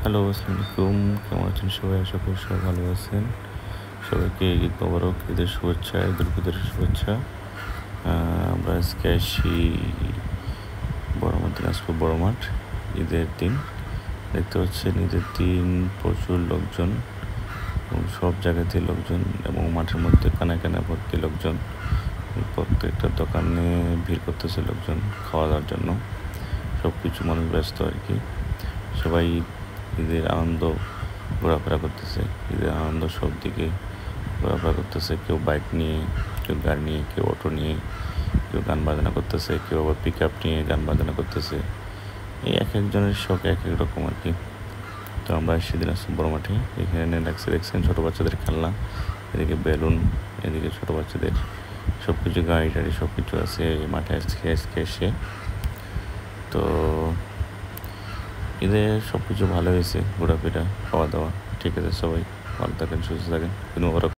Hello, আসসালামু আলাইকুম। কেমন আছেন সবাই? আশা করি সবাই ভালো আছেন। সবাইকে ঈদ মোবারক, ঈদের শুভেচ্ছা, ঈদুল ফিতরের শুভেচ্ছা। আমরা আজকে আসি বড় মাঠ, দিনাজপুর বড় মাঠ। ঈদের দিন দেখতে পাচ্ছেন, ঈদের দিন প্রচুর লোকজন এবং সব জায়গাতে লোকজন এবং মাঠের মধ্যে কানায় কানায় ভর্তি লোকজন। প্রত্যেকটা দোকানে ভিড় করতেছে লোকজন খাওয়া দাওয়ার জন্য। সব কিছু মানুষ ব্যস্ত আর কি। সবাই ঈদের আনন্দ ঘোরাফেরা করতেছে, ঈদের আনন্দ সব দিকে ঘোরাফেরা করতেছে। কেউ বাইক নিয়ে, কেউ গাড়ি নিয়ে, কেউ অটো নিয়ে, কেউ গান বাজনা করতেছে, কেউ আবার পিক আপ নিয়ে গান বাজনা করতেছে। এই এক একজনের শখ এক এক রকম আর কি। তো আমরা সেদিন আসছি বড় মাঠে, এখানে লাগছে দেখছেন ছোটো বাচ্চাদের খেলনা, এদিকে বেলুন, এদিকে ছোটো বাচ্চাদের সব কিছু গাড়ি টাড়ি সব কিছু আছে মাঠে আজকে এসে। তো ঈদে সব কিছু ভালো হয়েছে, ঘোরাফেরা, খাওয়া দাওয়া ঠিক আছে। সবাই ভালো থাকেন, সুস্থ থাকেন। ঈদ মোবারক।